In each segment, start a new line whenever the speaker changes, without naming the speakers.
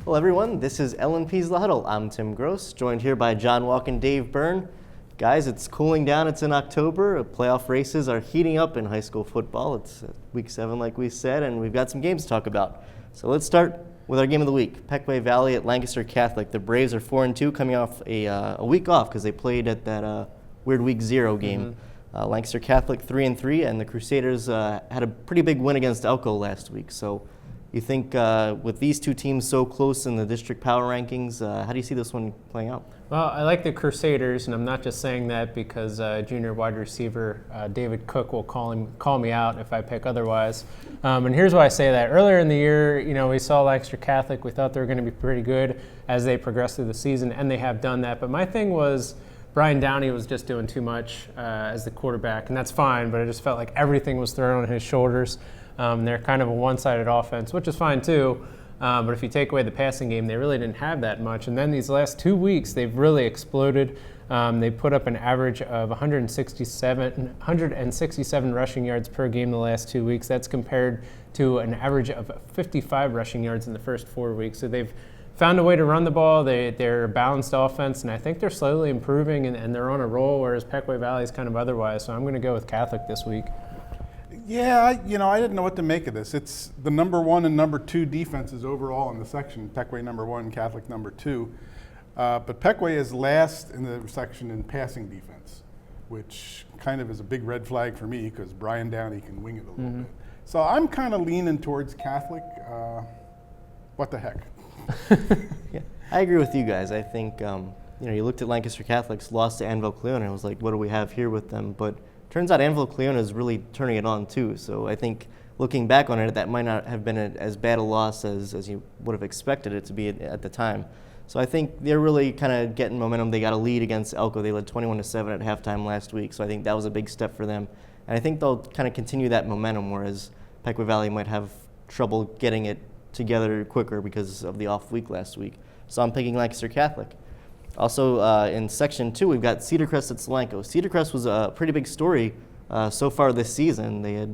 Hello everyone, this is LNP's The Huddle. I'm Tim Gross, joined here by John Walk and Dave Byrne. Guys, it's cooling down, it's in October. Playoff races are heating up in high school football. It's week 7 like we said, and we've got some games to talk about. So let's start with our game of the week. Pequea Valley at Lancaster Catholic. The Braves are 4-2 coming off a week off because they played at that weird week 0 game. Lancaster Catholic 3-3, and the Crusaders had a pretty big win against Elko last week. So you think with these two teams so close in the district power rankings, how do you see this one playing out?
Well, I like the Crusaders, and I'm not just saying that because junior wide receiver David Cook will call me out if I pick otherwise. And here's why I say that. Earlier in the year, we saw Lancaster Catholic. We thought they were going to be pretty good as they progressed through the season, and they have done that. But my thing was Brian Downey was just doing too much as the quarterback, and that's fine, but I just felt like everything was thrown on his shoulders. They're kind of a one-sided offense, which is fine too. But if you take away the passing game, they really didn't have that much. And then these last 2 weeks, they've really exploded. They put up an average of 167 rushing yards per game the last 2 weeks. That's compared to an average of 55 rushing yards in the first 4 weeks. So they've found a way to run the ball. They're a balanced offense, and I think they're slowly improving, and they're on a roll, whereas Pequea Valley is kind of otherwise. So I'm going to go with Catholic this week.
Yeah, I didn't know what to make of this. It's the number 1 and number 2 defenses overall in the section. Pequea number 1, Catholic number 2. But Pequea is last in the section in passing defense, which kind of is a big red flag for me because Brian Downey can wing it a little bit. So I'm kind of leaning towards Catholic. What the heck?
Yeah, I agree with you guys. I think you looked at Lancaster Catholic's loss to Anvil Cleona, and I was like, what do we have here with them? But turns out Anvil Cleona is really turning it on too. So I think looking back on it, that might not have been as bad a loss as you would have expected it to be at the time. So I think they're really kind of getting momentum. They got a lead against Elko. They led 21-7 at halftime last week. So I think that was a big step for them. And I think they'll kind of continue that momentum, whereas Pequea Valley might have trouble getting it together quicker because of the off week last week. So I'm picking Lancaster Catholic. Also, in Section 2, we've got Cedar Crest at Solanco. Cedar Crest was a pretty big story so far this season. They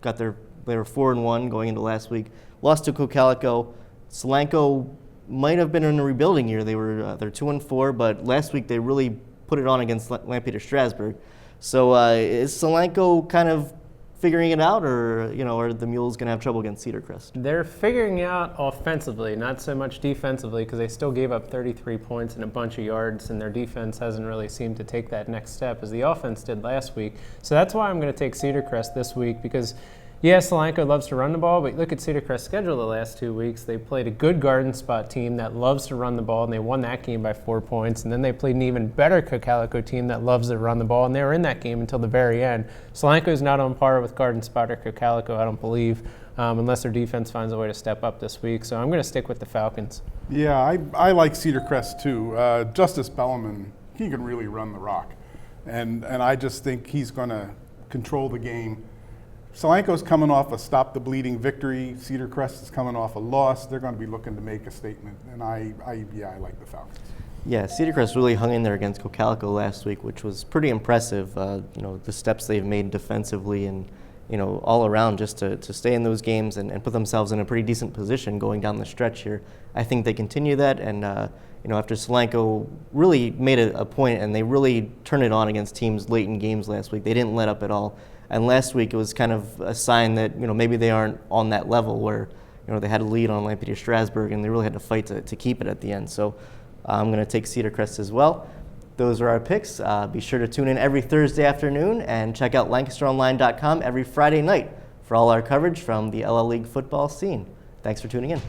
were 4-1 going into last week. Lost to Cocalico. Solanco might have been in a rebuilding year. They're 2-4, but last week they really put it on against Lampeter Strasburg. So is Solanco kind of figuring it out, or are the Mules going to have trouble against Cedar Crest?
They're figuring it out offensively, not so much defensively, because they still gave up 33 points and a bunch of yards, and their defense hasn't really seemed to take that next step as the offense did last week. So that's why I'm going to take Cedar Crest this week, because Solanco loves to run the ball, but look at Cedar Crest's schedule the last 2 weeks. They played a good Garden Spot team that loves to run the ball, and they won that game by 4 points. And then they played an even better Cocalico team that loves to run the ball, and they were in that game until the very end. Solanco is not on par with Garden Spot or Cocalico, I don't believe, unless their defense finds a way to step up this week. So I'm going to stick with the Falcons.
Yeah, I like Cedar Crest too. Justice Bellarmine, he can really run the rock. And I just think he's going to control the game. Solanco's coming off a stop the bleeding victory. Cedar Crest is coming off a loss. They're going to be looking to make a statement, and I like the Falcons.
Yeah, Cedar Crest really hung in there against Cocalico last week, which was pretty impressive. The steps they've made defensively and all around just to stay in those games and put themselves in a pretty decent position going down the stretch here. I think they continue that, and after Solanco really made a point and they really turned it on against teams late in games last week, they didn't let up at all. And last week it was kind of a sign that maybe they aren't on that level where they had a lead on Lampeter Strasburg and they really had to fight to keep it at the end. So I'm going to take Cedar Crest as well. Those are our picks. Be sure to tune in every Thursday afternoon and check out LancasterOnline.com every Friday night for all our coverage from the LL League football scene. Thanks for tuning in.